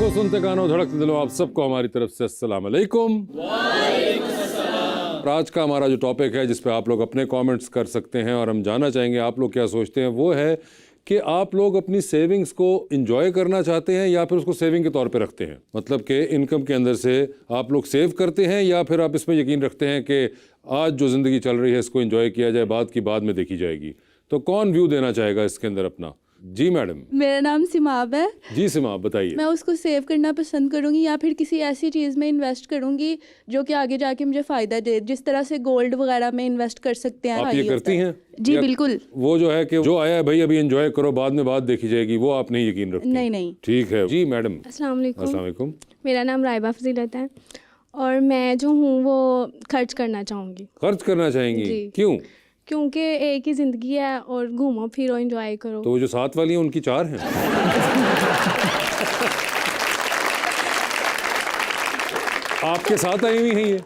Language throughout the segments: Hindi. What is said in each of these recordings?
देखो सुनते कानों धड़कते दिलो, आप सबको हमारी तरफ से अस्सलाम वालेकुम। आज का हमारा जो टॉपिक है जिस पे आप लोग अपने कमेंट्स कर सकते हैं और हम जानना चाहेंगे आप लोग क्या सोचते हैं, वो है कि आप लोग अपनी सेविंग्स को एंजॉय करना चाहते हैं या फिर उसको सेविंग के तौर पे रखते हैं। मतलब कि इनकम के अंदर से आप लोग सेव करते हैं या फिर आप इसमें यकीन रखते हैं कि आज जो ज़िंदगी चल रही है इसको एंजॉय किया जाए, बाद की बाद में देखी जाएगी। तो कौन व्यू देना चाहेगा इसके अंदर अपना? जी मैडम। मेरा नाम सिमाब है। जी सिमाब, बताइए। मैं उसको सेव करना पसंद करूंगी या फिर किसी ऐसी चीज़ में इन्वेस्ट करूंगी जो कि आगे जाके मुझे फ़ायदा दे, जिस तरह से गोल्ड वगैरह में इन्वेस्ट कर सकते हैं। आप ये करती हैं? जी बिल्कुल। वो जो है कि जो आया है भाई अभी एंजॉय करो, बाद में बात देखी जाएगी, वो आप नहीं यकीन रखती? नहीं नहीं। ठीक है जी मैडम। अस्सलाम वालेकुम। अस्सलाम वालेकुम। मेरा नाम राइबा फजीलत है और मैं जो हूँ वो खर्च करना चाहूँगी। खर्च करना चाहेंगी? जी। क्यों? क्योंकि एक ही ज़िंदगी है और घूमो फिरो एंजॉय करो। तो वो जो साथ वाली है उनकी 4 हैं। आपके साथ आई हुई हैं ये?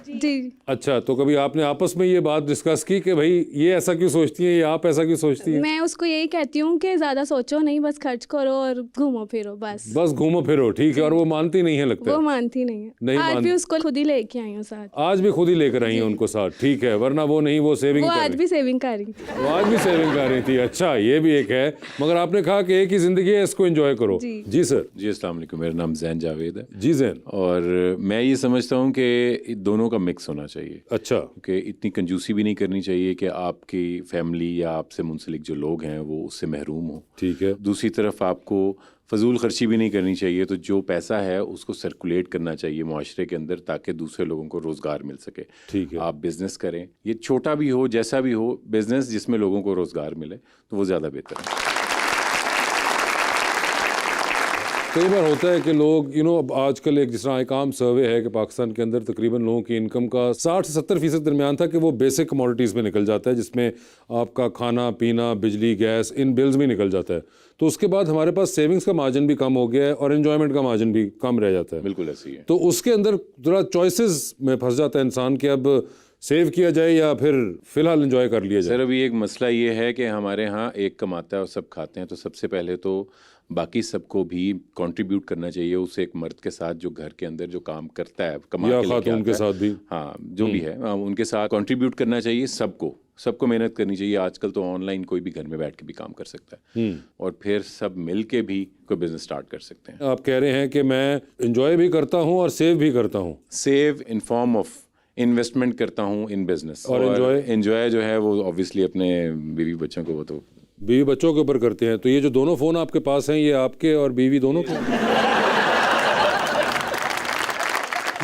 जी। अच्छा, तो कभी आपने आपस में ये बात डिस्कस की कि भाई ये ऐसा क्यों सोचती है या आप ऐसा क्यों सोचती है? मैं उसको यही कहती हूँ कि ज़्यादा सोचो नहीं, बस खर्च करो और घूमो फिरो बस। बस घूमो फिरो, ठीक है। और वो मानती नहीं है लगता वो है? मानती नहीं है। नहीं आज मान- भी उसको खुद ही लेके आई हूँ साथ। आज भी खुद ही लेकर आई हैं उनको साथ, ठीक है। वरना वो नहीं, वो सेविंग वो कर आज रही। भी सेविंग कर रही। वो आज भी सेविंग कर रही थी। अच्छा, ये भी एक है। मगर आपने कहा कि एक ही जिंदगी है, इसको एंजॉय करो। जी सर। जी अस्सलाम वालेकुम। मेरा नाम जैन जावेद है। जी जैन। और मैं ये समझता हूँ कि दोनों का मिक्स होना चाहिए। अच्छा। कि इतनी कंजूसी भी नहीं करनी चाहिए कि आपकी फैमिली या आपसे मुंसलिक जो लोग हैं वो उससे महरूम हो। ठीक है। दूसरी तरफ आपको फजूल खर्ची भी नहीं करनी चाहिए। तो जो पैसा है उसको सर्कुलेट करना चाहिए मुआशरे के अंदर ताकि दूसरे लोगों को रोज़गार मिल सके। ठीक है। आप बिज़नेस करें, ये छोटा भी हो जैसा भी हो, बिज़नेस जिसमें लोगों को रोज़गार मिले तो वो ज़्यादा बेहतर है। कई बार होता है कि लोग अब आजकल एक जिस तरह एक आम सर्वे है कि पाकिस्तान के अंदर तकरीबन लोगों की इनकम का 60 से 70% दरमियान था कि वो बेसिक कमोडिटीज़ में निकल जाता है, जिसमें आपका खाना पीना, बिजली, गैस, इन बिल्स में निकल जाता है। तो उसके बाद हमारे पास सेविंग्स का मार्जिन भी कम हो गया है और एंजॉयमेंट का मार्जिन भी कम रह जाता है। बिल्कुल ऐसी है। तो उसके अंदर थोड़ा चॉइसेस में फंस जाता है इंसान कि अब सेव किया जाए या फिर फिलहाल एंजॉय कर लिया जाए। सर अभी एक मसला ये है कि हमारे यहाँ एक कमाता है और सब खाते हैं। तो सबसे पहले तो बाकी सबको भी कंट्रीब्यूट करना चाहिए उस एक मर्द के साथ जो घर के अंदर जो काम करता है, कमा या के लेके खातून के आता है। साथ भी। हाँ, जो भी है उनके साथ कंट्रीब्यूट करना चाहिए। सबको मेहनत करनी चाहिए। आजकल तो ऑनलाइन कोई भी घर में बैठ के भी काम कर सकता है और फिर सब मिल के भी कोई बिजनेस स्टार्ट कर सकते हैं। आप कह रहे हैं कि मैं एंजॉय भी करता हूँ और सेव भी करता हूँ। Save in form of investment करता हूँ इन बिजनेस। और एंजॉय जो है वो ऑब्वियसली अपने बीवी बच्चों को, वो तो बीवी बच्चों के ऊपर करते हैं। तो ये जो दोनों फ़ोन आपके पास हैं, ये आपके और बीवी दोनों के?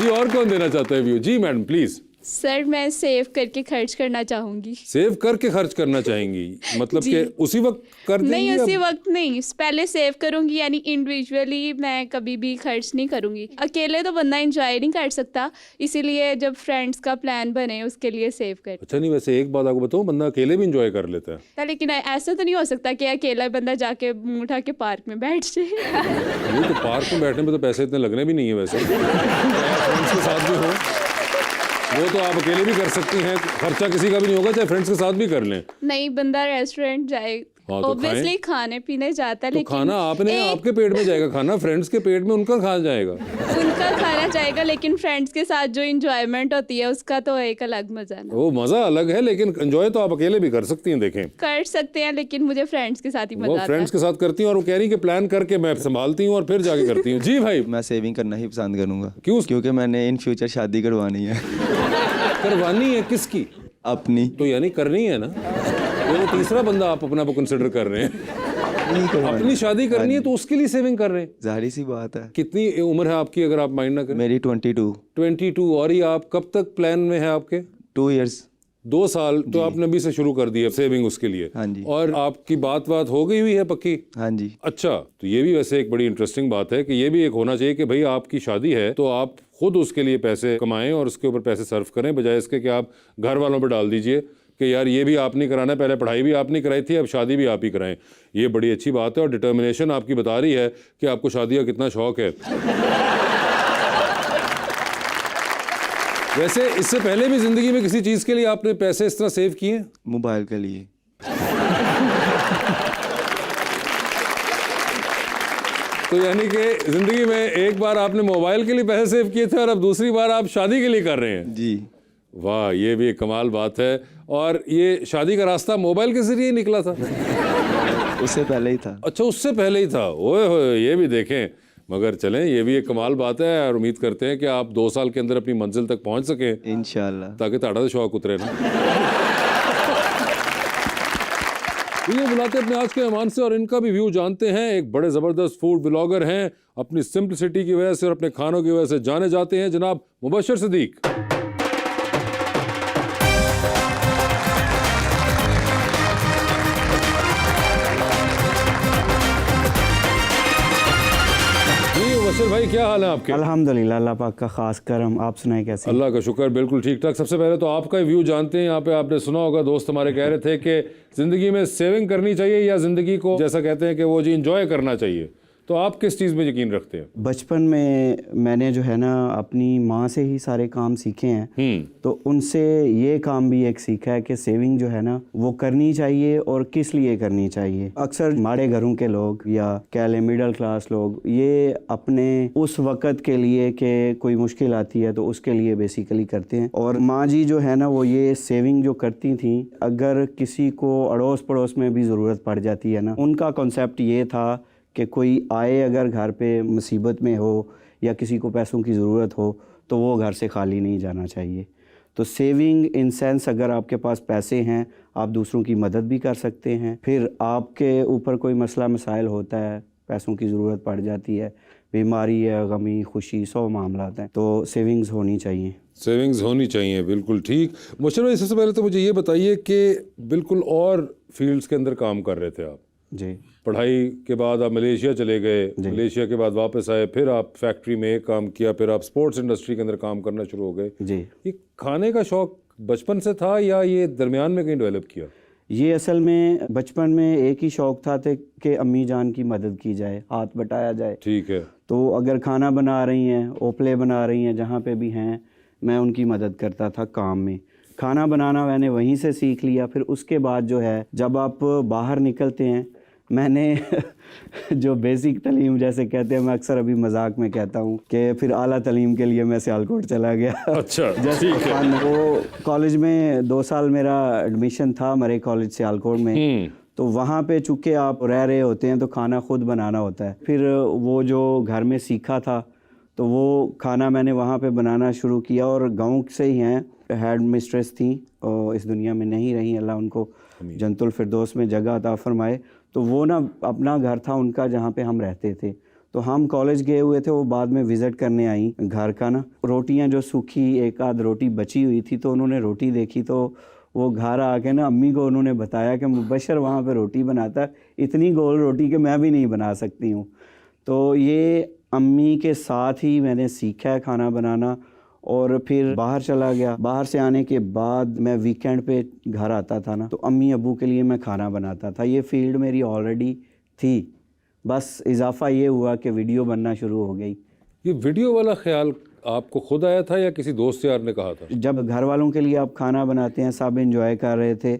जी, और कौन देना चाहता है व्यू? जी मैडम प्लीज़। सर मैं सेव करके खर्च करना चाहूंगी। सेव करके खर्च करना चाहेंगी? मतलब कि उसी वक्त कर देंगी? नहीं, उसी वक्त नहीं, पहले सेव करूंगी, यानी इंडिविजुअली मैं कभी भी खर्च नहीं करूंगी। अकेले तो बंदा एंजॉय नहीं कर सकता, इसीलिए जब फ्रेंड्स का प्लान बने उसके लिए सेव कर। अच्छा, नहीं वैसे एक बात आपको बताऊं, बंदा अकेले भी एंजॉय कर लेता है। लेकिन ऐसा तो नहीं हो सकता कि अकेला बंदा जाके मुंह उठा के पार्क में बैठ जाए। ये तो पार्क में बैठने में तो पैसे इतने लगने भी नहीं है वैसे। फ्रेंड्स के साथ भी हो वो तो आप अकेले भी कर सकती हैं, खर्चा किसी का भी नहीं होगा, चाहे फ्रेंड्स के साथ भी कर लें। नहीं, बंदा रेस्टोरेंट जाए, हाँ, तो ऑब्वियसली खाने पीने जाता है, तो लेकिन खाना आपके पेट में जाएगा, खाना फ्रेंड्स के पेट में उनका खाना जाएगा। उनका खाना जाएगा, लेकिन फ्रेंड्स के साथ जो इंजॉयमेंट होती है उसका तो एक अलग मजा ना। वो मजा अलग है, लेकिन एंजॉय तो आप अकेले भी कर सकती हैं। देखें, कर सकते हैं, लेकिन मुझे फ्रेंड्स के साथ ही वो मजा आता फ्रेंड्स के साथ करती हैं और वो कह रही कि प्लान करके मैं संभालती हूँ और फिर जाके करती हूँ। जी भाई। मैं सेविंग करना ही पसंद करूंगा। क्यों? क्योंकि मैंने इन फ्यूचर शादी करवानी है। करवानी है? किसकी? अपनी। तो यानी करनी है ना? ये वो तीसरा बंदा आप अपना वो कंसिडर कर रहे हैं। नहीं करवानी। अपनी शादी करनी है तो उसके लिए सेविंग कर रहे हैं। जाहिर सी बात है। कितनी उम्र है आपकी, अगर आप माइंड ना करें? मेरी 22। 22। और ये आप कब तक प्लान में है आपके? 2 इयर्स। 2 साल। तो आपने अभी से शुरू कर दी है सेविंग उसके लिए? हाँ जी। और आपकी बात हो गई हुई है पक्की? हाँ जी। अच्छा, तो ये भी वैसे एक बड़ी इंटरेस्टिंग बात है कि ये भी एक होना चाहिए कि भाई आपकी शादी है तो आप खुद उसके लिए पैसे कमाएं और उसके ऊपर पैसे सर्व करें, बजाय इसके कि आप घर वालों पर डाल दीजिए कि यार ये भी आप नहीं कराना, पहले पढ़ाई भी आप नहीं कराई थी, अब शादी भी आप ही कराएं। ये बड़ी अच्छी बात है और डिटर्मिनेशन आपकी बता रही है कि आपको शादी का कितना शौक है। वैसे इससे पहले भी जिंदगी में किसी चीज के लिए आपने पैसे इस तरह सेव किए? मोबाइल के लिए। तो यानी कि जिंदगी में एक बार आपने मोबाइल के लिए पैसे सेव किए थे और अब दूसरी बार आप शादी के लिए कर रहे हैं। जी। वाह, ये भी एक कमाल बात है। और ये शादी का रास्ता मोबाइल के जरिए ही निकला था? उससे पहले ही था। अच्छा, उससे पहले ही था। ओए होए, ये भी देखें। मगर चलें, ये भी एक कमाल बात है और उम्मीद करते हैं कि आप 2 साल के अंदर अपनी मंजिल तक पहुंच सकें इंशाल्लाह। ताकि ताड़ा से शौक उतरे ना। ये बुलाते अपने आज के मेहमान से और इनका भी व्यू जानते हैं। एक बड़े ज़बरदस्त फूड ब्लॉगर हैं, अपनी सिंपलिसिटी की वजह से और अपने खानों की वजह से जाने जाते हैं, जनाब मुबशर सिद्दीक। मुबशर भाई, क्या हाल है आपके? अल्हम्दुलिल्लाह, अल्लाह पाक का खास करम। आप सुनाए कैसे? अल्लाह का शुक्र, बिल्कुल ठीक ठाक। सबसे पहले तो आपका ही व्यू जानते हैं। यहाँ पे आपने सुना होगा, दोस्त हमारे कह रहे थे कि ज़िंदगी में सेविंग करनी चाहिए या ज़िंदगी को जैसा कहते हैं कि वो जी इंजॉय करना चाहिए, तो आप किस चीज़ में यकीन रखते हैं? बचपन में मैंने जो है ना अपनी माँ से ही सारे काम सीखे हैं, तो उनसे ये काम भी एक सीखा है कि सेविंग जो है ना वो करनी चाहिए और किस लिए करनी चाहिए। अक्सर हमारे घरों के लोग या कह लें मिडिल क्लास लोग ये अपने उस वक़्त के लिए कि कोई मुश्किल आती है तो उसके लिए बेसिकली करते हैं। और माँ जी जो है ना वो ये सेविंग जो करती थी, अगर किसी को अड़ोस पड़ोस में भी ज़रूरत पड़ जाती है ना, उनका कॉन्सेप्ट ये था कि कोई आए अगर घर पे मुसीबत में हो या किसी को पैसों की ज़रूरत हो तो वो घर से खाली नहीं जाना चाहिए। तो सेविंग इन सेंस, अगर आपके पास पैसे हैं आप दूसरों की मदद भी कर सकते हैं। फिर आपके ऊपर कोई मसला मसाइल होता है, पैसों की ज़रूरत पड़ जाती है, बीमारी है, गमी खुशी 100 मामला हैं, तो सेविंग्स होनी चाहिए। सेविंग्स होनी चाहिए, बिल्कुल ठीक। मुबशर भाई, सबसे पहले तो मुझे ये बताइए कि बिल्कुल और फील्ड्स के अंदर काम कर रहे थे आप जी। पढ़ाई के बाद आप मलेशिया चले गए, मलेशिया के बाद वापस आए, फिर आप फैक्ट्री में एक काम किया, फिर आप स्पोर्ट्स इंडस्ट्री के अंदर काम करना शुरू हो गए जी। ये खाने का शौक बचपन से था या ये दरमियान में कहीं डेवलप किया? ये असल में बचपन में एक ही शौक़ था कि अम्मी जान की मदद की जाए, हाथ बटाया जाए। ठीक है। तो अगर खाना बना रही हैं, ओपले बना रही हैं, जहाँ पे भी हैं, मैं उनकी मदद करता था काम में। खाना बनाना मैंने वहीं से सीख लिया। फिर उसके बाद जो है जब आप बाहर निकलते हैं, मैंने जो बेसिक तालीम जैसे कहते हैं, मैं अक्सर अभी मजाक में कहता हूँ कि फिर आला तालीम के लिए मैं सियालकोट चला गया। अच्छा, जैसे ठीक है। वो कॉलेज में 2 साल मेरा एडमिशन था मरे कॉलेज सियालकोट में, तो वहाँ पे चूँकि आप रह रहे होते हैं तो खाना खुद बनाना होता है। फिर वो जो घर में सीखा था तो वो खाना मैंने वहाँ पे बनाना शुरू किया। और गाँव से ही हैं, हेड मिस्ट्रेस थी और इस दुनिया में नहीं रही, अल्लाह उनको जन्नतुल फिरदौस में जगह अता फरमाए। तो वो ना अपना घर था उनका जहाँ पे हम रहते थे, तो हम कॉलेज गए हुए थे, वो बाद में विज़िट करने आई घर का ना। रोटियां जो सूखी एक आध रोटी बची हुई थी तो उन्होंने रोटी देखी, तो वो घर आके ना अम्मी को उन्होंने बताया कि मुबशर वहाँ पे रोटी बनाता है, इतनी गोल रोटी कि मैं भी नहीं बना सकती हूँ। तो ये अम्मी के साथ ही मैंने सीखा है खाना बनाना। और फिर बाहर चला गया। बाहर से आने के बाद मैं वीकेंड पे घर आता था ना, तो अम्मी अब्बू के लिए मैं खाना बनाता था। ये फील्ड मेरी ऑलरेडी थी, बस इजाफा ये हुआ कि वीडियो बनना शुरू हो गई। ये वीडियो वाला ख्याल आपको खुद आया था या किसी दोस्त यार ने कहा था? जब घर वालों के लिए आप खाना बनाते हैं, सब एंजॉय कर रहे थे,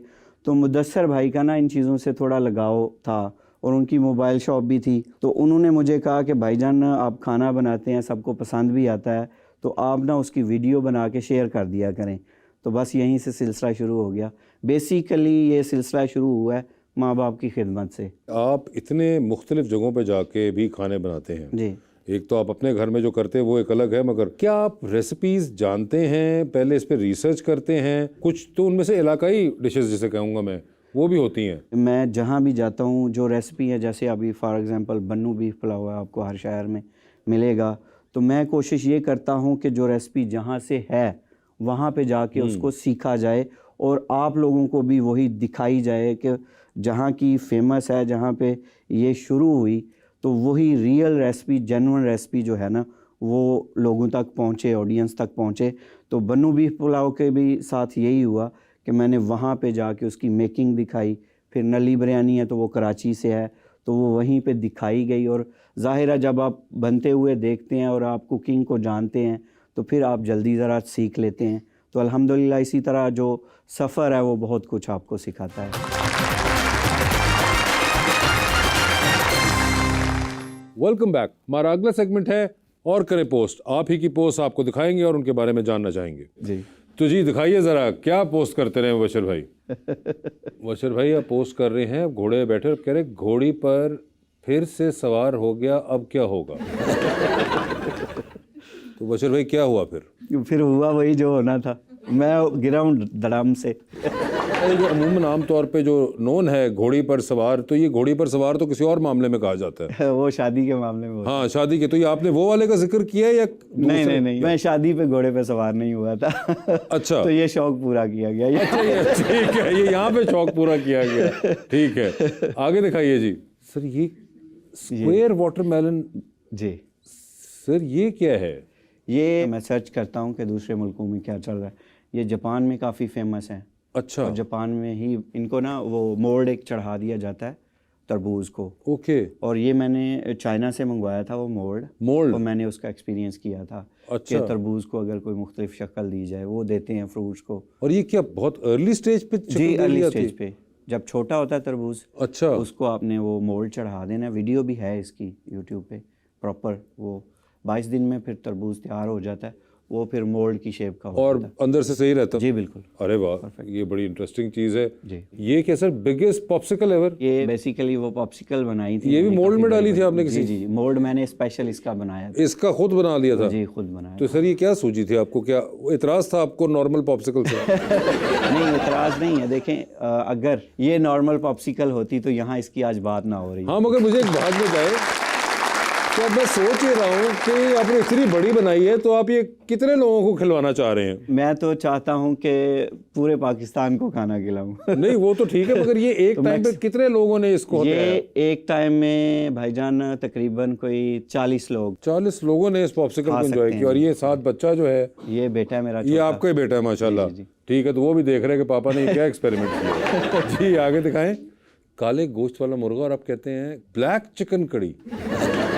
तो मुदस्सर भाई का ना इन चीज़ों से थोड़ा लगाव था और उनकी मोबाइल शॉप भी थी। तो उन्होंने मुझे कहा कि भाईजान आप खाना बनाते हैं, सबको पसंद भी आता है, तो आप ना उसकी वीडियो बना के शेयर कर दिया करें। तो बस यहीं से सिलसिला शुरू हो गया। बेसिकली ये सिलसिला शुरू हुआ है माँ बाप की खिदमत से। आप इतने मुख्तलिफ जगहों पे जाके भी खाने बनाते हैं जी। एक तो आप अपने घर में जो करते हैं वो एक अलग है, मगर क्या आप रेसिपीज़ जानते हैं, पहले इस पर रिसर्च करते हैं? कुछ तो उनमें से इलाकाई डिशेस जिसे कहूँगा मैं, वो भी होती हैं। मैं जहाँ भी जाता हूँ जो रेसिपी है, जैसे अभी for example Bannu beef pulao है, आपको हर शहर में मिलेगा, तो मैं कोशिश ये करता हूँ कि जो रेसिपी जहाँ से है वहाँ पे जाके उसको सीखा जाए और आप लोगों को भी वही दिखाई जाए कि जहाँ की फेमस है, जहाँ पे ये शुरू हुई, तो वही रियल रेसिपी, जेन्युइन रेसिपी जो है ना वो लोगों तक पहुँचे, ऑडियंस तक पहुँचे। तो बन्नू बीफ पुलाव के भी साथ यही हुआ कि मैंने वहाँ पे जाके उसकी मेकिंग दिखाई। फिर नली बिरयानी है तो वो कराची से है, तो वो वहीं पे दिखाई गई। और ज़ाहिर है जब आप बनते हुए देखते हैं और आप कुकिंग को जानते हैं तो फिर आप जल्दी ज़रा सीख लेते हैं। तो अल्हम्दुलिल्लाह इसी तरह जो सफ़र है वो बहुत कुछ आपको सिखाता है। Welcome back. हमारा अगला सेगमेंट है और करें पोस्ट। आप ही की पोस्ट आपको दिखाएंगे और उनके बारे में जानना चाहेंगे। जी तो जी दिखाइए ज़रा, क्या पोस्ट करते रहे बशर भाई? बशर भाई आप पोस्ट कर रहे हैं, घोड़े पे बैठे और कह रहे घोड़ी पर फिर से सवार हो गया, अब क्या होगा? तो बशर भाई क्या हुआ फिर हुआ वही जो होना था, मैं गिरा हूँ धड़ाम से। ये जो अमूमन आमतौर पे जो नोन है घोड़ी पर सवार, तो ये घोड़ी पर सवार तो किसी और मामले में कहा जाता है। वो शादी के मामले में होता हाँ शादी के, तो ये आपने वो वाले का जिक्र किया है या है। नहीं, मैं शादी पे घोड़े पे सवार नहीं हुआ था। अच्छा तो ये शौक पूरा किया गया। अच्छा ये ठीक है, ये यहाँ पे शौक पूरा किया गया, ठीक है। आगे दिखाइए जी। सर ये स्क्वायर वाटरमेलन, जी सर ये क्या है? ये मैं सर्च करता हूँ कि दूसरे मुल्कों में क्या चल रहा है। ये जापान में काफ़ी फेमस है। अच्छा, और जापान में ही इनको ना वो मोल्ड एक चढ़ा दिया जाता है तरबूज को। ओके। और ये मैंने चाइना से मंगवाया था वो मोल्ड, और मैंने उसका एक्सपीरियंस किया था। अच्छा। कि तरबूज को अगर कोई मुख्तलिफ शक्ल दी जाए, वो देते हैं फ्रूट्स को। और ये क्या बहुत अर्ली स्टेज पे? जी अर्ली स्टेज पे, जब छोटा होता है तरबूज, अच्छा, उसको आपने वो मोल्ड चढ़ा देना। वीडियो भी है इसकी यूट्यूब पे प्रॉपर। वो 22 दिन में फिर तरबूज तैयार हो जाता है, वो फिर मोल्ड की शेप का और होता है। अंदर से सही रहता? जी बिल्कुल। अरे वाह, ये बड़ी इंटरेस्टिंग चीज़ है जी। ये क्या सर बिगेस्ट पॉप्सिकल एवर? ये बेसिकली वो पॉप्सिकल बनाई थी। ये भी मैंने मोल्ड काफ़ी में डाली बड़ी- थी आपने किसी? जी मोल्ड मैंने स्पेशल इसका बनाया था। इसका खुद बना लिया था? जी खुद बनाया। तो सर ये क्या सूझी थी आपको? क्या इतराज़ था आपको नॉर्मल पॉप्सिकल से? नहीं इतराज़ नहीं है। देखें अगर ये नॉर्मल पॉप्सिकल होती तो यहाँ इसकी आज बात ना हो रही। हाँ मगर मुझे एक बात बताए, तो अब मैं सोच ही रहा हूँ कि आपने इतनी बड़ी बनाई है, तो आप ये कितने लोगों को खिलवाना चाह रहे हैं? मैं तो चाहता हूँ कि पूरे पाकिस्तान को खाना खिलाऊं। नहीं वो तो ठीक है, मगर ये एक टाइम पे कितने लोगों ने इसको? ये एक टाइम में भाईजान तकरीबन कोई 40 लोग। 40 लोगों ने इस पॉप्सिकल को एंजॉय किया। और ये साथ बच्चा जो है, ये बेटा है मेरा, ये आपका ही बेटा है माशाल्लाह। ठीक है, तो वो भी देख रहे हैं कि पापा ने क्या एक्सपेरिमेंट किया। जी आगे दिखाएं। काले गोश्त वाला मुर्गा, और आप कहते हैं ब्लैक चिकन कड़ी।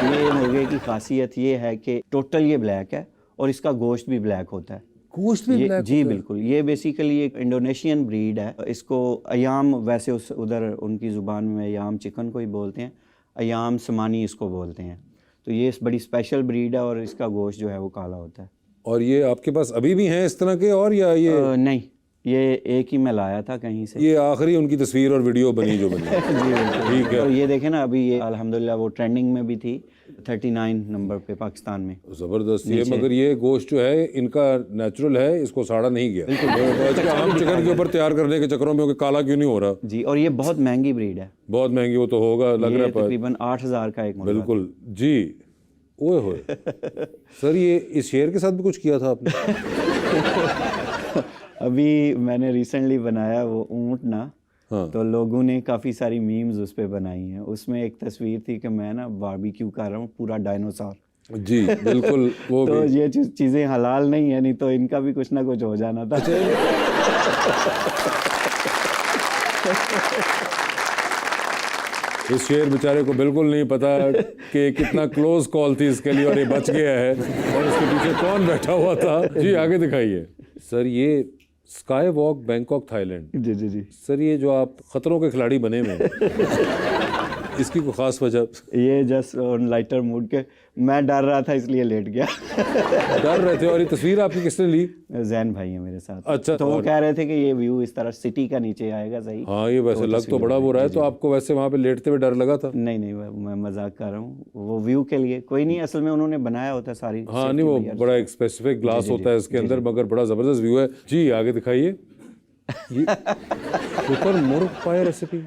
ये मुर्गे की खासियत ये है कि टोटल ये ब्लैक है और इसका गोश्त भी ब्लैक होता है। गोश्त भी ब्लैक? जी बिल्कुल। ये बेसिकली एक इंडोनेशियन ब्रीड है। इसको अयाम, वैसे उधर उनकी ज़ुबान में अयाम चिकन को ही बोलते हैं, अयाम समानी इसको बोलते हैं। तो ये बड़ी स्पेशल ब्रीड है और इसका गोश्त जो है वो काला होता है। और ये आपके पास अभी भी हैं इस तरह के? और या ये नहीं, ये एक ही मैं लाया था कहीं से। ये आखिरी उनकी तस्वीर और वीडियो बनी जो बनी? जी बिल्कुल। ठीक है। और ये देखें ना, अभी ये अल्हम्दुलिल्लाह वो ट्रेंडिंग में भी थी 39 नंबर पे पाकिस्तान में। ज़बरदस्त। ये मगर ये गोश्त जो है इनका नेचुरल है, इसको साड़ा नहीं गया। बिल्कुल। आम चिकन के ऊपर तैयार करने के चक्करों में काला क्यों नहीं हो रहा? जी। और ये बहुत महंगी ब्रीड है। बहुत महंगी वो तो होगा, लग रहा है पर। तकरीबन 8,000 का एक मुर्गा। बिल्कुल जी। ओए होए सर, ये इस शेर के साथ भी कुछ किया था आपने? अभी मैंने रिसेंटली बनाया वो ऊँट ना। हाँ। तो लोगों ने काफ़ी सारी मीम्स उस पर बनाई हैं। उसमें एक तस्वीर थी कि मैं ना बारबेक्यू कर रहा हूँ पूरा डायनासोर। जी बिल्कुल। वो तो भी ये चीज़ें हलाल नहीं है, नहीं तो इनका भी कुछ ना कुछ हो जाना था। इस शेर बेचारे को बिल्कुल नहीं पता कि कितना क्लोज कॉल थी इसके लिए और ये बच गया है, और इसके पीछे कौन बैठा हुआ था। जी आगे दिखाइए। सर ये स्काई वॉक बैंकॉक थाईलैंड। जी जी जी। सर ये जो आप खतरों के खिलाड़ी बने हुए हैं, इसकी कोई खास वजह? ये जस्ट ऑन लाइटर मूड के मैं डर रहा था इसलिए लेट गया। डर रहे थे। और ये तस्वीर आपकी किसने ली? जैन भाई है मेरे साथ। अच्छा। तो वो कह रहे थे कि ये व्यू इस तरह सिटी का नीचे आएगा सही। हाँ ये वैसे लग तो बड़ा बुरा है। तो आपको वैसे वहाँ पे लेटते हुए डर लगा था? नहीं नहीं, मैं मजाक कर रहा हूँ। वो व्यू के लिए कोई नहीं, असल में उन्होंने बनाया होता सारी। हाँ नहीं, वो बड़ा एक स्पेसिफिक ग्लास होता है इसके अंदर, मगर बड़ा ज़बरदस्त व्यू है। जी आगे दिखाइए। सुपर मुर्ग पाए रेसिपी।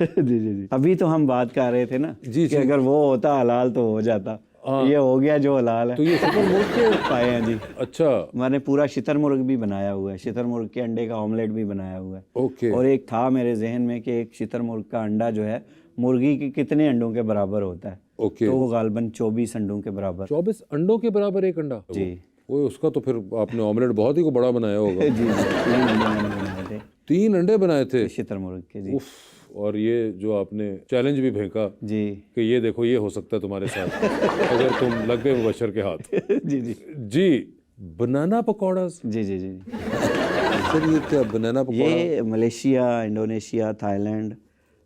जी जी जी। अभी तो हम बात कर रहे थे ना जी, कि अगर वो होता हलाल तो हो जाता। ये हो गया जो हलाल है। तो ये सुपर मुर्ग के पाए हैं जी। अच्छा। मैंने पूरा शितर मुर्ग भी बनाया हुआ है, शितर मुर्ग के अंडे का ऑमलेट भी बनाया हुआ है। ओके। और एक था मेरे जहन में कि एक शितर मुर्ग का अंडा जो है मुर्गी के कितने अंडों के बराबर होता है। ओके। तो वो गालबन 24 अंडों के बराबर। 24 अंडों के बराबर एक अंडा? जी। वो उसका तो फिर आपने ऑमलेट बहुत ही को बड़ा बनाया होगा। जी 3 अंडे मैंने बनाए थे। 3 अंडे बनाए थे शितर मुर्ग के। जी। उफ। और ये जो आपने चैलेंज भी फेंका जी कि ये देखो ये हो सकता है तुम्हारे साथ अगर तुम लग गए मुबशर के हाथ। जी जी जी बनाना पकौड़ास। जी जी जी। सर ये क्या बनाना पकौड़ा? ये मलेशिया, इंडोनेशिया, थाईलैंड,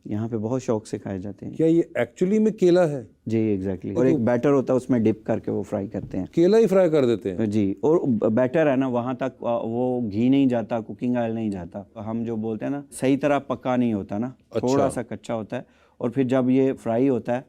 यहाँ पे बहुत शौक से खाए जाते हैं। क्या ये एक्चुअली में केला है? जी एग्जैक्टली। और एक बैटर होता है उसमें डिप करके वो फ्राई करते हैं। केला ही फ्राई कर देते हैं? जी, और बैटर है ना वहाँ तक वो घी नहीं जाता, कुकिंग ऑयल नहीं जाता। हम जो बोलते हैं ना सही तरह पका नहीं होता ना, थोड़ा सा कच्चा होता है। और फिर जब ये फ्राई होता है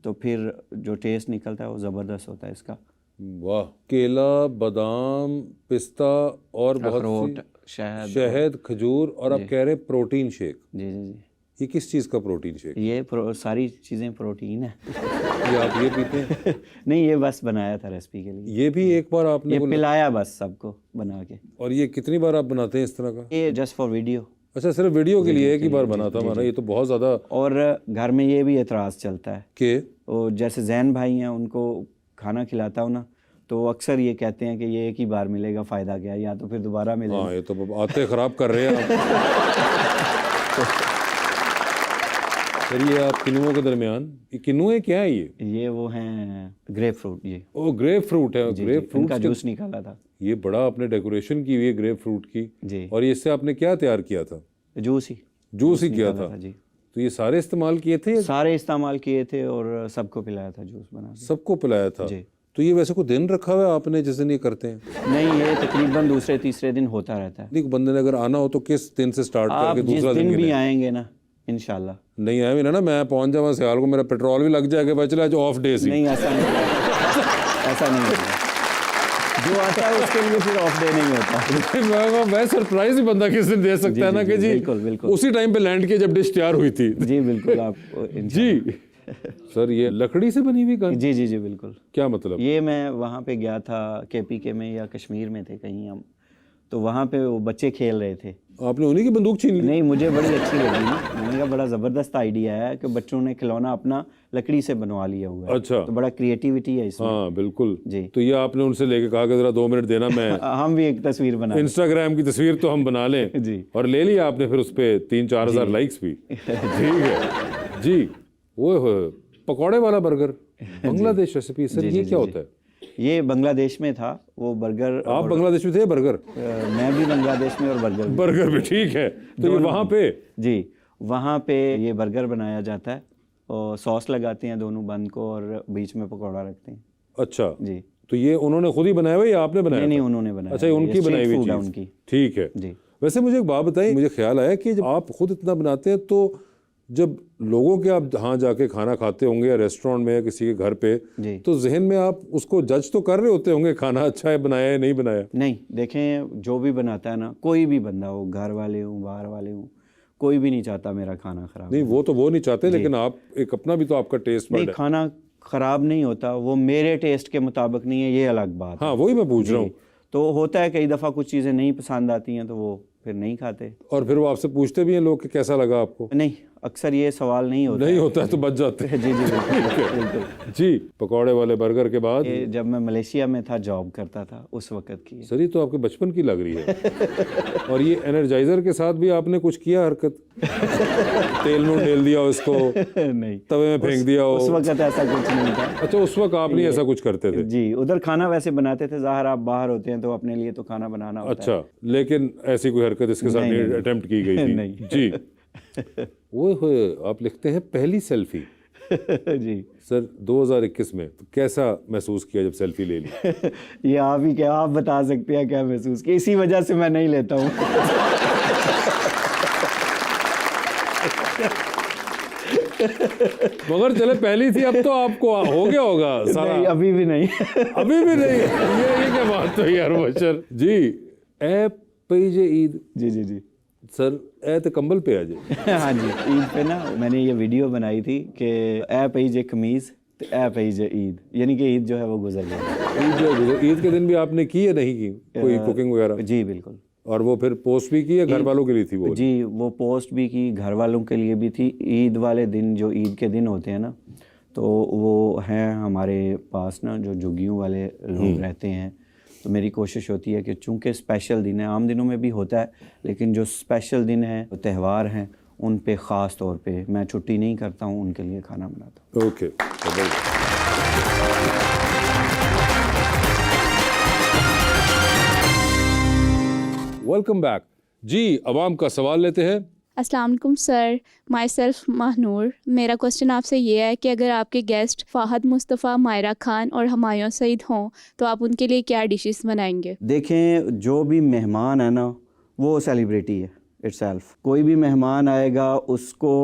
तो फिर जो टेस्ट निकलता है वो ज़बरदस्त होता है इसका। वाह, केला, बादाम, पिस्ता और बहुत अखरोट, सी शहद, खजूर, और आप कह रहे हैं प्रोटीन शेक। जी जी जी। ये किस चीज़ का प्रोटीन शेक? ये सारी चीज़ें प्रोटीन है। ये आप ये पीते हैं? नहीं, ये बस बनाया था रेसिपी के लिए। ये भी एक बार आपने ये पिलाया बस सबको बना के। और ये कितनी बार आप बनाते हैं इस तरह का? ये जस्ट फॉर वीडियो। अच्छा, सिर्फ वीडियो के लिए एक ही बार बना था हमारा? ये तो बहुत ज़्यादा। और घर में ये भी एतराज़ चलता है कि वो जैसे जैन भाई हैं, उनको खाना खिलाता हूँ ना, तो अक्सर ये कहते हैं कि ये एक ही बार मिलेगा, फ़ायदा क्या है, या तो फिर दोबारा मिलेगा। हाँ, ये तो आते ख़राब कर रहे हैं आप। फिर ये आप किनुओं के दरमियान, ये किनुए क्या है? ये वो हैं ग्रेप फ्रूट। ये ओ, ग्रेप फ्रूट है। ग्रेप फ्रूट का जूस निकाला था। ये बड़ा आपने डेकोरेशन की हुई है ग्रेप फ्रूट की जी। और ये इससे आपने क्या तैयार किया था? जूस ही किया निकाला था जी। तो ये सारे इस्तेमाल किए थे? सारे इस्तेमाल किए थे और सबको पिलाया था जूस बना के। सबको पिलाया था जी। तो ये वैसे कोई दिन रखा हुआ है आपने जिस दिन ये करते हैं? नहीं, ये तकरीबन दूसरे तीसरे दिन होता रहता है। नहीं, बंदे ने अगर आना हो तो किस दिन से स्टार्ट आप करके जिस दूसरा दिन दिन भी गिने? आएंगे ना इंशाल्लाह। नहीं आए भी ना, मैं पहुंच जाऊँ सियाल को, मेरा पेट्रोल भी लग जाएगा, बचला जो ऑफ डे सी। नहीं, ऐसा नहीं ऐसा नहीं होता। जो आता है उसके लिए फिर ऑफ डे नहीं होता। मैं सरप्राइज ही बंदा किस दिन दे सकता है ना कि जी बिल्कुल बिल्कुल। उसी टाइम पे लैंड किए जब डिश तैयार हुई थी। जी बिल्कुल। आप जी सर, ये लकड़ी से बनी हुई गन? जी जी जी बिल्कुल। क्या मतलब? ये मैं वहाँ पे गया था KPK में या कश्मीर में थे कहीं हम, तो वहाँ पे वो बच्चे खेल रहे थे। आपने उन्हीं की बंदूक छीन ली? नहीं, मुझे बड़ी अच्छी लगी। मैंने कहा बड़ा ज़बरदस्त आइडिया है कि बच्चों ने खिलौना अपना लकड़ी से बनवा लिया हुआ है। अच्छा। तो बड़ा क्रिएटिविटी है इसमें। हाँ बिल्कुल जी। तो ये आपने उनसे लेके कहा कि जरा 2 मिनट देना, मैं हम भी एक तस्वीर बना इंस्टाग्राम की तस्वीर तो हम बना लें। जी। और ले लिया आपने फिर उस पर 3-4 हज़ार लाइक्स भी। ठीक है जी। वो पकौड़े वाला बर्गर, बांग्लादेश रेसिपी सर, ये क्या होता है? ये बांग्लादेश में था वो बर्गर। आप बांग्लादेश में थे? बर्गर मैं भी बांग्लादेश में और बर्गर भी। ठीक है, तो ये वहाँ पे? जी, वहाँ पे ये बर्गर बनाया जाता है और सॉस लगाते हैं दोनों बंद को और बीच में पकौड़ा रखते हैं। अच्छा जी। तो ये उन्होंने खुद ही बनाया हुआ या आपने बनाया? नहीं, उन्होंने बनाया। अच्छा, ये उनकी बनाई हुई चीज़? उनकी। ठीक है जी। वैसे मुझे एक बात बताइए, मुझे ख्याल आया कि जब आप खुद इतना बनाते हैं तो जब लोगों के आप जहाँ जाके खाना खाते होंगे या रेस्टोरेंट में या किसी के घर पे, तो जहन में आप उसको जज तो कर रहे होते होंगे खाना अच्छा है, बनाया है नहीं बनाया? नहीं, देखें जो भी बनाता है ना, कोई भी बंदा हो, घर वाले हों बाहर वाले हों, कोई भी नहीं चाहता मेरा खाना खराब। नहीं, वो तो वो नहीं चाहते, लेकिन आप एक अपना भी तो आपका टेस्ट नहीं, खाना खराब नहीं होता, वो मेरे टेस्ट के मुताबिक नहीं है, ये अलग बात। हाँ वही मैं पूछ रहा हूँ। तो होता है कई दफ़ा कुछ चीज़ें नहीं पसंद आती हैं तो वो फिर नहीं खाते। और फिर वो आपसे पूछते भी हैं लोग कि कैसा लगा आपको? नहीं, अक्सर ये सवाल नहीं होता। नहीं होता है तो बच जाते हैं। जी जी बिल्कुल। जी, पकौड़े वाले बर्गर के बाद ये जब मैं मलेशिया में था, जॉब करता था, उस वक्त की। सर ये तो आपके बचपन की लग रही है। और ये एनर्जाइजर के साथ भी आपने कुछ किया हरकत? तेल में डाल दिया उसको, नहीं, तवे में फेंक दिया हो? उस वक्त ऐसा कुछ नहीं था। अच्छा, उस वक्त आप नहीं ऐसा कुछ करते थे? जी, उधर खाना वैसे बनाते थे, ज़ाहिर आप बाहर होते हैं तो अपने लिए तो खाना बनाना होता है। अच्छा, लेकिन ऐसी कोई हरकत इसके साथ नहीं अटेम्प्ट की गई थी? नहीं। जी। वो आप लिखते हैं पहली सेल्फी। जी सर 2021 में तो कैसा महसूस किया जब सेल्फी ले ली? ये आप ही क्या, आप बता सकते हैं क्या महसूस किया? इसी वजह से मैं नहीं लेता हूँ। मगर चले पहली थी, अब तो आपको हो गया होगा सारा। नहीं, अभी भी नहीं। अभी भी नहीं? ये क्या बात है यार बशर जी। ऐप पे जे ईद। जी जी जी सर ए तो कंबल पे आ जाए। हाँ जी, ईद पे ना मैंने ये वीडियो बनाई थी कि ऐ पई जे कमीज़ तो ऐ पई जे ईद, यानी कि ईद जो है वो गुजर गई। ईद के दिन भी आपने की या नहीं की कोई कुकिंग वगैरह? जी बिल्कुल। और वो फिर पोस्ट भी की या घर वालों के लिए थी वो? जी, वो पोस्ट भी की, घर वालों के लिए भी थी। ईद वाले दिन, जो ईद के दिन होते हैं ना, तो वो हैं हमारे पास ना जो झुग्गियों वाले लोग रहते हैं, तो मेरी कोशिश होती है कि चूँकि स्पेशल दिन है, आम दिनों में भी होता है, लेकिन जो स्पेशल दिन है, त्यौहार हैं, उन पे ख़ास तौर पे मैं छुट्टी नहीं करता हूँ, उनके लिए खाना बनाता हूँ। ओके। वेलकम बैक जी। अवाम का सवाल लेते हैं। अस्सलाम वालेकुम सर, माई सेल्फ महानूर। मेरा क्वेश्चन आपसे ये है कि अगर आपके गेस्ट फ़ाहद मुस्तफ़ा, मायरा खान और हुमायूं सईद हों तो आप उनके लिए क्या डिशेस बनाएंगे? देखें, जो भी मेहमान है ना वो सेलिब्रिटी है इटसेल्फ। कोई भी मेहमान आएगा उसको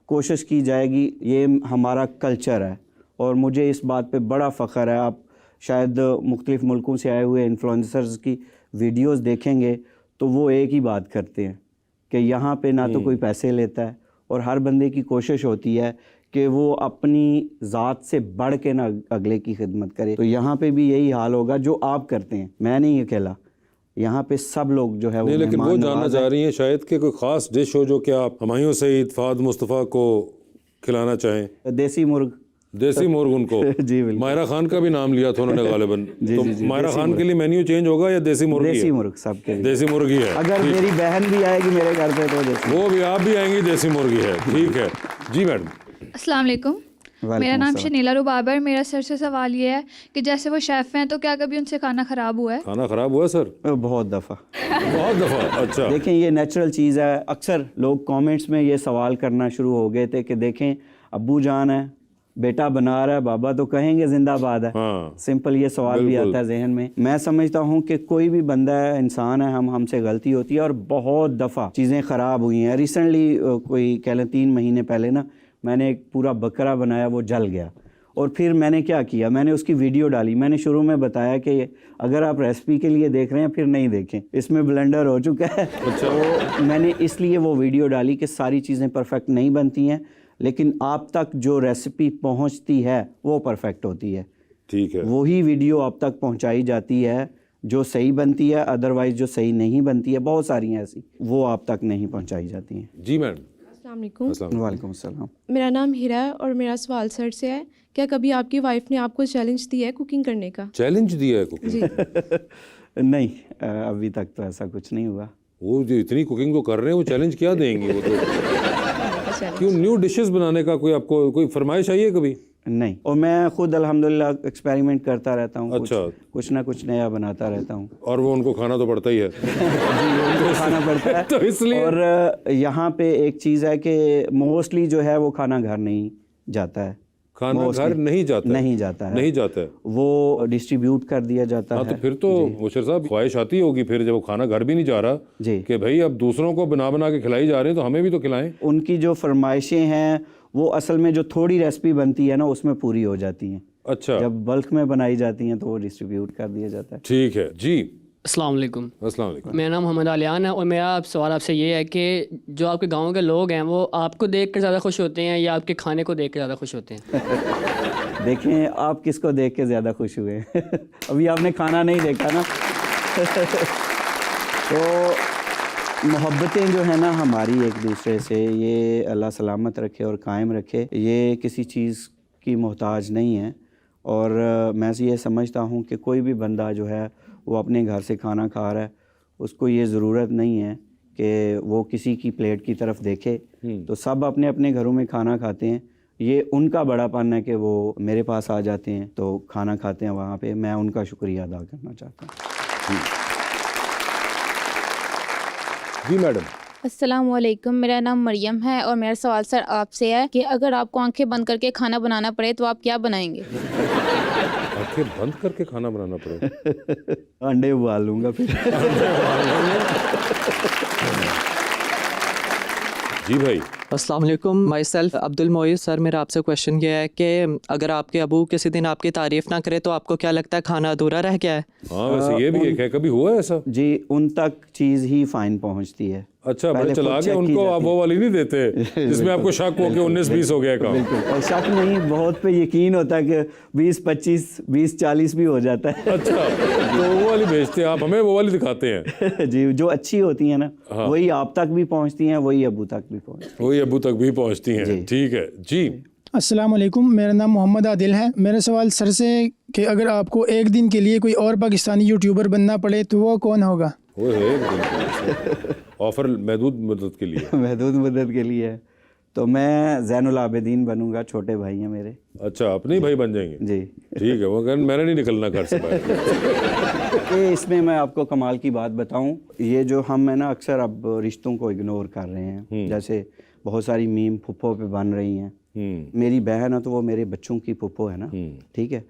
कोशिश की जाएगी, ये हमारा कल्चर है और मुझे इस बात पे बड़ा फ़ख्र है। आप शायद मुख्तलिफ़ मुल्कों से आए हुए इन्फ्लुएंसर्स की वीडियोस देखेंगे तो वो एक ही बात करते हैं कि यहाँ पे ना तो कोई पैसे लेता है और हर बंदे की कोशिश होती है कि वो अपनी ज़ात से बढ़ के ना अगले की खिदमत करे। तो यहाँ पे भी यही हाल होगा जो आप करते हैं, मैं नहीं अकेला, यहाँ पे सब लोग जो है वो नहीं, लेकिन वो मेहमान जानना नवाज चाह हैं। रही हैं शायद कि कोई ख़ास डिश हो जो कि आप हुमायूं सईद, फ़ाहद मुस्तफ़ा को खिलाना चाहें। देसी मुर्ग। देसी मुर्ग उनको। जी बिल्कुल। मायरा खान का भी नाम लिया था उन्होंने गालिबन। तो मायरा खान के लिए मेन्यू चेंज होगा या देसी मुर्ग ही देसी है? मुर्ग सबके लिए। देसी मुर्गी है। अगर मेरी बहन भी आएगी मेरे घर पे तो देसी। वो भी, आप भी आएंगी, देसी मुर्गी है। ठीक है जी मैडम। अस्सलाम वालेकुम, मेरा नाम शनीला रुबाब है। मेरा सर से सवाल ये है कि जैसे वो शेफ़ हैं तो क्या कभी उनसे खाना ख़राब हुआ है? खाना ख़राब हुआ सर? बहुत दफ़ा। बहुत दफ़ा? अच्छा। देखें, ये नेचुरल चीज़ है। अक्सर लोग कमेंट्स में ये सवाल करना शुरू हो गए थे कि देखें अब्बू जान है, बेटा बना रहा है, बाबा तो कहेंगे जिंदाबाद है। हाँ। सिंपल ये सवाल भी आता है जहन में। मैं समझता हूँ कि कोई भी बंदा है, इंसान है, हमसे गलती होती है और बहुत दफ़ा चीज़ें ख़राब हुई हैं। रिसेंटली कोई कह लें 3 महीने पहले ना मैंने एक पूरा बकरा बनाया, वो जल गया और फिर मैंने क्या किया, मैंने उसकी वीडियो डाली। मैंने शुरू में बताया कि अगर आप रेसिपी के लिए देख रहे हैं फिर नहीं देखें, इसमें ब्लेंडर हो चुका है। अच्छा। तो मैंने इसलिए वो वीडियो डाली कि सारी चीज़ें परफेक्ट नहीं बनती हैं, लेकिन आप तक जो रेसिपी पहुंचती है वो परफेक्ट होती है। ठीक है। वही वीडियो आप तक पहुंचाई जाती है जो सही बनती है, अदरवाइज़ जो सही नहीं बनती है, बहुत सारी हैं ऐसी, वो आप तक नहीं पहुंचाई जाती हैं। जी मैडम। अस्सलाम वालेकुम। वालेकुम अस्सलाम। मेरा नाम हीरा है और मेरा सवाल सर से है, क्या कभी आपकी वाइफ ने आपको चैलेंज दिया है कुकिंग करने का? चैलेंज दिया है कुकिंग? जी। नहीं, अभी तक तो ऐसा कुछ नहीं हुआ। वो जो इतनी कुकिंग तो कर रहे हैं वो चैलेंज क्या देंगी वो तो? क्यों, न्यू डिशेस बनाने का कोई आपको कोई फरमाइश आई है कभी? नहीं, और मैं खुद अल्हम्दुलिल्लाह एक्सपेरिमेंट करता रहता हूँ। अच्छा। कुछ ना कुछ नया बनाता रहता हूँ। और वो उनको खाना तो पड़ता ही है। जी, उनको खाना पड़ता है। तो इसलिए और यहाँ पे एक चीज़ है कि मोस्टली जो है वो खाना घर नहीं जाता है। खाना घर नहीं जाता है? नहीं जाता है। नहीं जाता है, वो डिस्ट्रीब्यूट कर दिया जाता हाँ। है। तो फिर तो मुशर साहब ख्वाहिश आती होगी फिर जब वो खाना घर भी नहीं जा रहा जी। कि भाई अब दूसरों को बना बना के खिलाई जा रहे हैं तो हमें भी तो खिलाएं। उनकी जो फरमाइशें हैं वो असल में जो थोड़ी रेसिपी बनती है ना उसमें पूरी हो जाती हैं। अच्छा। जब बल्क में बनाई जाती हैं तो वो डिस्ट्रीब्यूट कर दिया जाता है। ठीक है जी। अस्सलाम वालेकुम। अस्सलाम वालेकुम। मेरा नाम मोहम्मद आलियान है और मेरा सवाल आपसे ये है कि जो आपके गांव के लोग हैं वो आपको देख कर ज़्यादा खुश होते हैं या आपके खाने को देख कर ज़्यादा खुश होते हैं? देखें, आप किसको देख के ज़्यादा खुश हुए? अभी आपने खाना नहीं देखा ना। तो मोहब्बतें जो है ना हमारी एक दूसरे से, ये अल्लाह सलामत रखे और कायम रखे, ये किसी चीज़ की मोहताज नहीं है। और मैं ये समझता हूँ कि कोई भी बंदा जो है वो अपने घर से खाना खा रहा है, उसको ये ज़रूरत नहीं है कि वो किसी की प्लेट की तरफ देखे। तो सब अपने अपने घरों में खाना खाते हैं, ये उनका बड़ापन है कि वो मेरे पास आ जाते हैं तो खाना खाते हैं वहाँ पे। मैं उनका शुक्रिया अदा करना चाहता हूँ। जी मैडम। अस्सलाम वालेकुम, मेरा नाम मरियम है और मेरा सवाल सर आपसे है कि अगर आपको आंखें बंद करके खाना बनाना पड़े तो आप क्या बनाएंगे? आंखें बंद करके खाना बनाना पड़े? अंडे उबाल लूँगा फिर। जी भाई। अस्सलाम वालेकुम, my self Abdul Moiz. Sir मेरा आपसे क्वेश्चन ये है कि अगर आपके अबू किसी दिन आपकी तारीफ़ ना करे तो आपको क्या लगता है खाना अधूरा रह गया है? हाँ वैसे ये भी एक है, कभी हुआ है ऐसा? जी, उन तक चीज़ ही फाइन पहुँचती है। अच्छा, पहले बड़े चला खुद के चेक की उनको आप जाती वो वाली नहीं देते जिसमें आपको शक हो कि 19-20 हो गया काम? बिल्कुल, और शक नहीं, बहुत पे यकीन होता है कि 20-25, 20-40 भी हो जाता है। अच्छा, तो वो वाली भेजते हैं आप, हमें वो वाली दिखाते हैं। जी, जो अच्छी होती है ना वही आप तक भी पहुंचती हैं, वही अबू तक भी पहुंचती हैं। वही अबू तक भी पहुंचती हैं। ठीक है जी। अस्सलाम वालेकुम, मेरा नाम मोहम्मद आदिल है। मेरा सवाल सर से कि अगर आपको एक दिन के लिए कोई और पाकिस्तानी यूट्यूबर बनना पड़े तो वो कौन होगा? वो है ऑफर महदूद मदद के लिए। महदूद मदद के लिए है तो मैं ज़ैनुल आबिदीन बनूंगा, छोटे भाई हैं मेरे। अच्छा, अपने ही भाई बन जाएंगे? जी। ठीक है, वो कहने मैंने नहीं निकलना घर से बाहर। ये इसमें मैं आपको कमाल की बात बताऊं, ये जो हम है ना अक्सर अब रिश्तों को इग्नोर कर रहे हैं। जैसे बहुत सारी मीम फुप्पो पे बन रही हैं। मेरी बहन है तो वो मेरे बच्चों की फुप्पो है ना, ठीक है।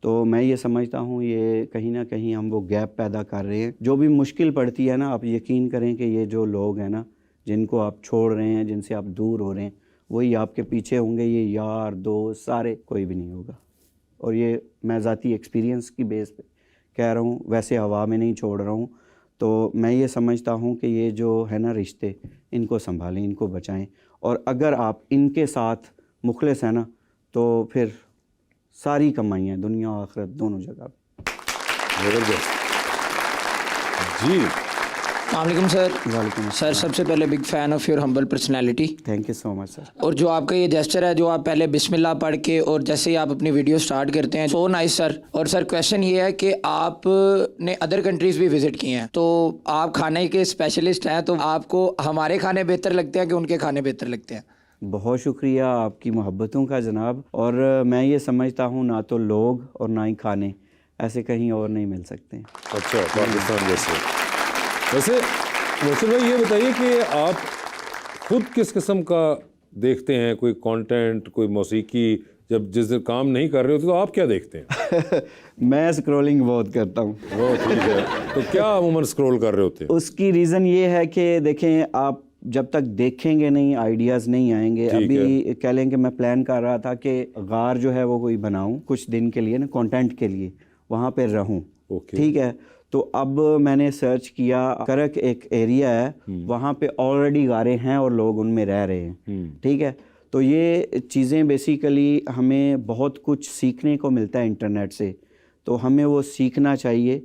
तो मैं ये समझता हूँ ये कहीं ना कहीं हम वो गैप पैदा कर रहे हैं। जो भी मुश्किल पड़ती है ना, आप यकीन करें कि ये जो लोग हैं ना जिनको आप छोड़ रहे हैं, जिनसे आप दूर हो रहे हैं, वही आपके पीछे होंगे। ये यार दोस्त सारे कोई भी नहीं होगा। और ये मैं ज़ाती एक्सपीरियंस की बेस पे कह रहा हूँ, वैसे हवा में नहीं छोड़ रहा हूँ। तो मैं ये समझता हूँ कि ये जो है ना रिश्ते, इनको संभालें, इनको बचाएं। और अगर आप इनके साथ मुखलिस हैं ना, तो फिर सारी कमाइयाँ दुनिया और आखिरत दोनों जगह। जी अस्सलाम सर। वालेकुम सर, सबसे पहले big fan of your humble personality. Thank you so much sir. और जो आपका ये जेस्चर है, जो आप पहले बिस्मिल्लाह पढ़ के और जैसे ही आप अपनी वीडियो स्टार्ट करते हैं, सो नाइस सर। और सर क्वेश्चन ये है कि आपने अदर कंट्रीज़ भी विज़िट किए हैं, तो आप खाने के स्पेशलिस्ट हैं, तो आपको हमारे खाने बेहतर लगते हैं कि उनके खाने बेहतर लगते हैं? बहुत शुक्रिया आपकी मोहब्बतों का जनाब। और मैं ये समझता हूँ ना तो लोग और ना ही खाने ऐसे कहीं और नहीं मिल सकते। अच्छा, पाकिस्तान जैसे। वैसे मोहसिन भाई ये बताइए कि आप खुद किस किस्म का देखते हैं? कोई कंटेंट, कोई मौसीकी? जब जिस दिन काम नहीं कर रहे होते तो आप क्या देखते हैं? मैं स्क्रॉलिंग बहुत करता हूँ। वो ठीक है, तो क्या अमूमन स्क्रॉल कर रहे होते हैं? उसकी रीज़न ये है कि देखें, आप जब तक देखेंगे नहीं आइडियाज़ नहीं आएंगे। अभी कह लें कि मैं प्लान कर रहा था कि गार जो है वो कोई बनाऊं कुछ दिन के लिए ना, कंटेंट के लिए वहाँ पे रहूं। ठीक है, तो अब मैंने सर्च किया, करक एक एरिया है, वहाँ पे ऑलरेडी गारें हैं और लोग उनमें रह रहे हैं। ठीक है, तो ये चीज़ें बेसिकली हमें बहुत कुछ सीखने को मिलता है इंटरनेट से, तो हमें वो सीखना चाहिए।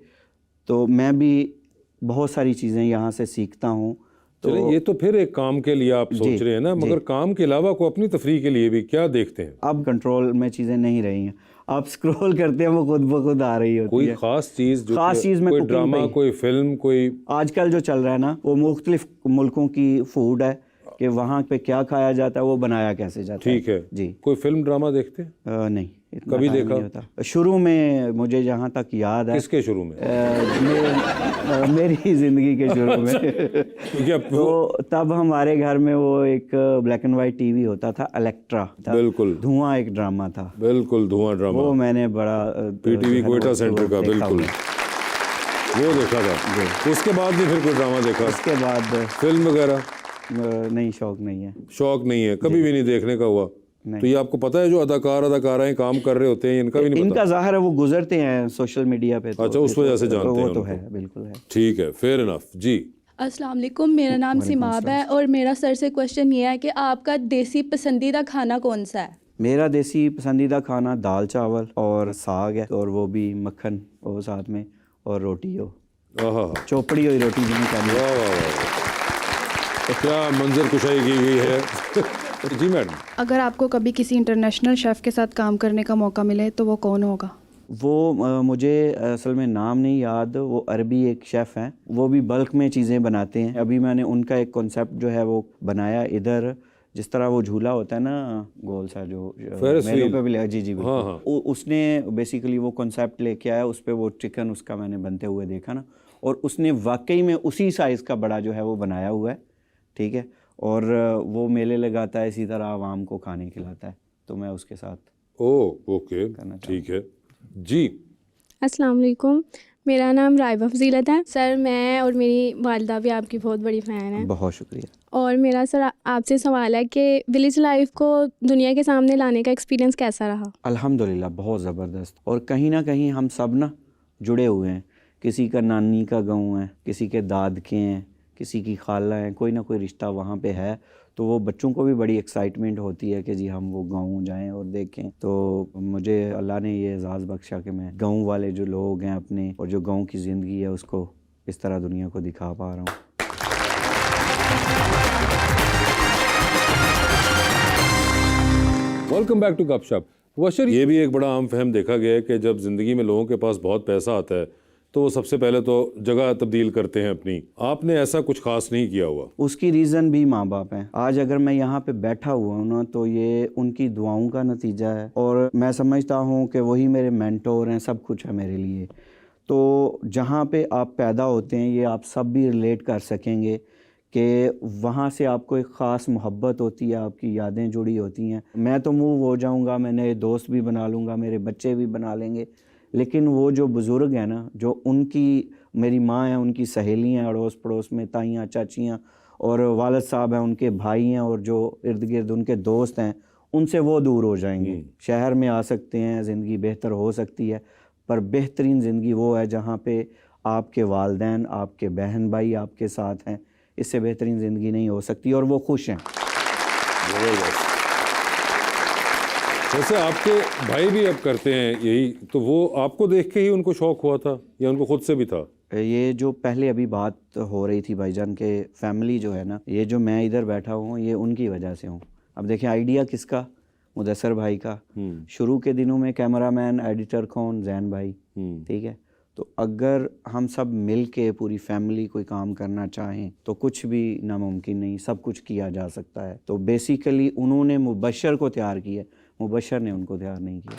तो मैं भी बहुत सारी चीज़ें यहाँ से सीखता हूँ। तो ये तो फिर एक काम के लिए आप सोच रहे हैं ना, मगर काम के अलावा को अपनी तफरीह के लिए भी क्या देखते हैं? अब कंट्रोल में चीज़ें नहीं रही हैं, आप स्क्रॉल करते हैं वो खुद ब खुद आ रही होती कोई है। खास चीज़ जो खास चीज़ में कोई ड्रामा, कोई फिल्म, कोई आजकल जो चल रहा है ना, वो मुख्तलिफ मुल्कों की फूड है कि वहाँ पे क्या खाया जाता है, वो बनाया कैसे जाता है। ठीक है जी। कोई फिल्म ड्रामा देखते हैं? नहीं, इतना कभी टाइम देखा? नहीं होता। शुरू में मुझे जहाँ तक याद है। किसके शुरू में? मेरी ज़िंदगी के शुरू में। तो तब हमारे घर में वो एक ब्लैक एंड वाइट टीवी होता था, इलेक्ट्रा। बिल्कुल। धुआं एक ड्रामा था। बिल्कुल, धुआं ड्रामा। वो मैंने बड़ा पीटीवी कोयटा सेंटर का, बिल्कुल वो देखा था। उसके बाद भी फिर कोई ड्रामा देखा? उसके बाद फिल्म वगैरह नहीं, शौक नहीं है। शौक नहीं है, कभी भी नहीं देखने का हुआ? तो ये आपको पता है जो अदाकाराएं काम कर रहे होते हैं, इनका भी नहीं पता? इनका ज़ाहिर है वो गुजरते हैं सोशल मीडिया पे। अच्छा, उस वजह से जानते हैं? वो तो है, बिल्कुल है। ठीक है, फेयर इनफ। जी, अस्सलाम वालेकुम, मेरा नाम सिमाब है और मेरा सर से क्वेश्चन ये है कि आपका देसी पसंदीदा खाना कौन सा है? मेरा देसी पसंदीदा खाना दाल चावल और साग है, और वो भी मक्खन हो साथ में, और रोटी हो, चोपड़ी हुई रोटी जिन्हें कहते हैं। तो क्या मंजर कुशाई की गई है। जी मैडम, अगर आपको कभी किसी इंटरनेशनल शेफ़ के साथ काम करने का मौका मिले तो वो कौन होगा? वो मुझे असल में नाम नहीं याद, वो अरबी एक शेफ़ हैं, वो भी बल्क में चीज़ें बनाते हैं। अभी मैंने उनका एक कॉन्सेप्ट जो है वो बनाया इधर, जिस तरह वो झूला होता है ना गोल सा, जो मेलों पे भी लगा। जी जी, हाँ। उसने बेसिकली वो कॉन्सेप्ट लेके आया, उस पर वो चिकन उसका मैंने बनते हुए देखा ना, और उसने वाकई में उसी साइज़ का बड़ा जो है वो बनाया हुआ है। ठीक है, और वो मेले लगाता है, इसी तरह आवाम को खाने खिलाता है, तो मैं उसके साथ ओके, ठीक है। जी, अस्सलाम वालेकुम, मेरा नाम राइबा फजीलत है। सर, मैं और मेरी वालिदा भी आपकी बहुत बड़ी फ़ैन है। बहुत शुक्रिया। और मेरा सर आपसे सवाल है कि विलेज लाइफ को दुनिया के सामने लाने का एक्सपीरियंस कैसा रहा? अल्हम्दुलिल्लाह बहुत ज़बरदस्त, और कहीं ना कहीं हम सब ना जुड़े हुए हैं। किसी का नानी का गाँव है, किसी के दाद के हैं, किसी की खाला है, कोई ना कोई रिश्ता वहाँ पे है। तो वो बच्चों को भी बड़ी एक्साइटमेंट होती है कि जी हम वो गाँव जाएं और देखें। तो मुझे अल्लाह ने ये एजाज़ बख्शा कि मैं गाँव वाले जो लोग हैं अपने, और जो गाँव की ज़िंदगी है, उसको इस तरह दुनिया को दिखा पा रहा हूँ। वेलकम बैक टू गपशप। वशर, ये भी एक बड़ा आम फहम देखा गया है कि जब ज़िंदगी में लोगों के पास बहुत पैसा आता है तो वो सबसे पहले तो जगह तब्दील करते हैं अपनी। आपने ऐसा कुछ खास नहीं किया हुआ? उसकी रीज़न भी माँ बाप हैं। आज अगर मैं यहाँ पे बैठा हुआ हूँ ना, तो ये उनकी दुआओं का नतीजा है, और मैं समझता हूँ कि वही मेरे मेंटोर हैं, सब कुछ है मेरे लिए। तो जहाँ पे आप पैदा होते हैं ये आप सब भी रिलेट कर सकेंगे कि वहाँ से आपको एक ख़ास मोहब्बत होती है, आपकी यादें जुड़ी होती हैं। मैं तो मूव हो जाऊँगा, मैं नए दोस्त भी बना लूँगा, मेरे बच्चे भी बना लेंगे, लेकिन वो जो बुज़ुर्ग हैं ना, जो उनकी मेरी माँ है, उनकी सहेली हैं अड़ोस पड़ोस में, ताइयाँ चाचियाँ, और वालिद साहब हैं, उनके भाई हैं, और जो इर्द गिर्द उनके दोस्त हैं, उनसे वो दूर हो जाएंगे। शहर में आ सकते हैं, ज़िंदगी बेहतर हो सकती है, पर बेहतरीन ज़िंदगी वो है जहाँ पे आपके वालिदैन, आपके बहन भाई आपके साथ हैं। इससे बेहतरीन ज़िंदगी नहीं हो सकती, और वो खुश हैं। वैसे आपके भाई भी अब करते हैं यही, तो वो आपको देख के ही उनको शौक हुआ था या उनको खुद से भी था? ये जो पहले अभी बात हो रही थी भाईजान के फैमिली जो है ना, ये जो मैं इधर बैठा हूँ ये उनकी वजह से हूँ। अब देखें आइडिया किसका, मुदस्सर भाई का। शुरू के दिनों में कैमरामैन एडिटर कौन, जैन भाई, ठीक है। तो अगर हम सब मिल के पूरी फैमिली कोई काम करना चाहें तो कुछ भी नामुमकिन नहीं, सब कुछ किया जा सकता है। तो बेसिकली उन्होंने मुबशर को तैयार किया, मुबशर ने उनको तैयार नहीं किया।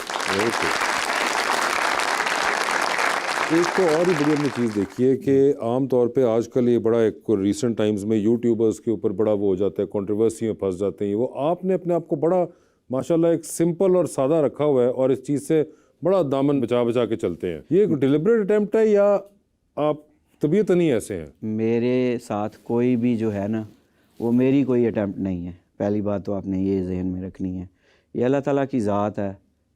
एक तो और ही बड़ी हमने चीज़ देखी है कि आम तौर पे आजकल ये बड़ा एक रिसेंट टाइम्स में यूट्यूबर्स के ऊपर बड़ा वो हो जाता है, कंट्रोवर्सी में फंस जाते हैं। वो आपने अपने आप को बड़ा माशाल्लाह एक सिंपल और सादा रखा हुआ है और इस चीज़ से बड़ा दामन बचा के चलते हैं। ये एक डिलिबरेट अटेम्प्ट है या आप तबीयत नहीं ऐसे हैं? मेरे साथ कोई भी जो है ना, वो मेरी कोई अटेम्प्ट नहीं है। पहली बात तो आपने ये जहन में रखनी है। ये अल्लाह ताला की ज़ात है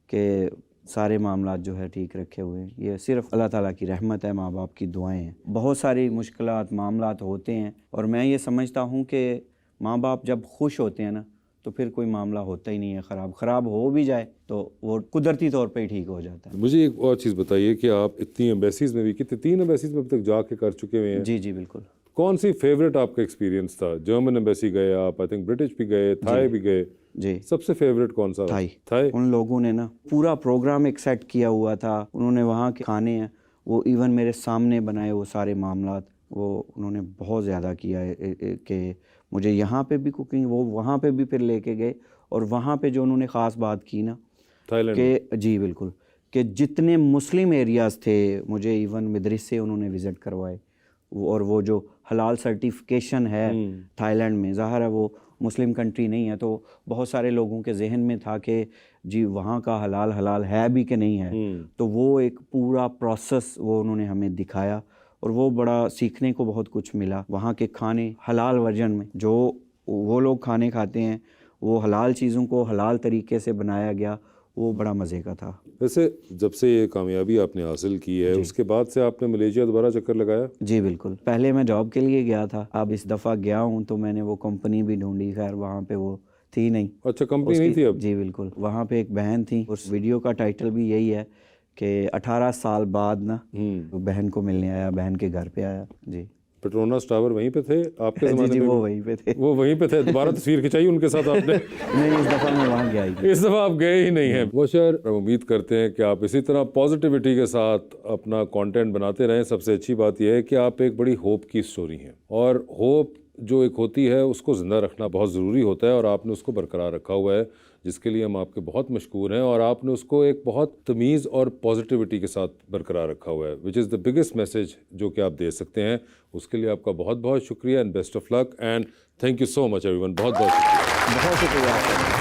कि सारे मामलात जो है ठीक रखे हुए हैं। ये सिर्फ अल्लाह ताला की रहमत है, माँ बाप की दुआएं हैं। बहुत सारी मुश्किलात मामलात होते हैं और मैं ये समझता हूँ कि माँ बाप जब खुश होते हैं ना तो फिर कोई मामला होता ही नहीं है ख़राब हो भी जाए तो वो कुदरती तौर पे ही ठीक हो जाता है। मुझे एक और चीज़ बताइए कि आप इतनी एम्बेसीज़ में भी, कितने 3 एम्बेसीज़ में अब तक जाके कर चुके हुए हैं? जी बिल्कुल। कौन सी फेवरेट आपका एक्सपीरियंस था? जर्मन एम्बेसी गए आप, आई थिंक ब्रिटिश भी गए, थाई भी गए जी। सबसे फेवरेट कौन सा? थाई। उन लोगों ने ना पूरा प्रोग्राम एक सेट किया हुआ था। उन्होंने वहाँ के खाने हैं वो इवन मेरे सामने बनाए, वो सारे मामलात वो उन्होंने बहुत ज़्यादा किया है कि मुझे यहाँ पे भी कुकिंग, वो वहाँ पे भी फिर लेके गए। और वहाँ पे जो उन्होंने ख़ास बात की ना, थाईलैंड के जी बिल्कुल, कि जितने मुस्लिम एरियाज़ थे, मुझे इवन मदरसे उन्होंने विज़िट करवाए। और वो जो हलाल सर्टिफिकेशन है थाईलैंड में, ज़ाहिर है वो मुस्लिम कंट्री नहीं है, तो बहुत सारे लोगों के जहन में था कि जी वहाँ का हलाल है भी कि नहीं है। तो वो एक पूरा प्रोसेस वो उन्होंने हमें दिखाया और वो बड़ा सीखने को बहुत कुछ मिला। वहाँ के खाने हलाल वर्जन में जो वो लोग खाने खाते हैं, वो हलाल चीज़ों को हलाल तरीके से बनाया गया, वो बड़ा मज़े का था। वैसे जब से ये कामयाबी आपने हासिल की है उसके बाद से आपने मलेशिया दोबारा चक्कर लगाया? जी बिल्कुल। पहले मैं जॉब के लिए गया था, अब इस दफ़ा गया हूँ तो मैंने वो कंपनी भी ढूंढी, खैर वहाँ पे वो थी नहीं। अच्छा, कंपनी नहीं थी अब? जी बिल्कुल। वहाँ पे एक बहन थी, उस वीडियो का टाइटल भी यही है कि 18 साल बाद ना बहन को मिलने आया, बहन के घर पे आया। जी। पेट्रोनास टावर वहीं पे थे आपके ज़माने जी, में? वो वहीं पे थे। वो वहीं पे थे। दोबारा तस्वीर खिंचाई उनके साथ आपने? नहीं, इस दफ़ा मैं वहाँ गया ही। इस दफ़ा आप गए ही नहीं हैं। मुबशर, उम्मीद करते हैं कि आप इसी तरह पॉजिटिविटी के साथ अपना कंटेंट बनाते रहें। सबसे अच्छी बात यह है कि आप एक बड़ी होप की स्टोरी हैं और होप जो एक होती है उसको ज़िंदा रखना बहुत ज़रूरी होता है और आपने उसको बरकरार रखा हुआ है, जिसके लिए हम आपके बहुत मशकूर हैं। और आपने उसको एक बहुत तमीज़ और पॉजिटिविटी के साथ बरकरार रखा हुआ है, which is the biggest message जो कि आप दे सकते हैं। उसके लिए आपका बहुत बहुत शुक्रिया and best of luck and thank you so much everyone. बहुत बहुत शुक्रिया। बहुत शुक्रिया।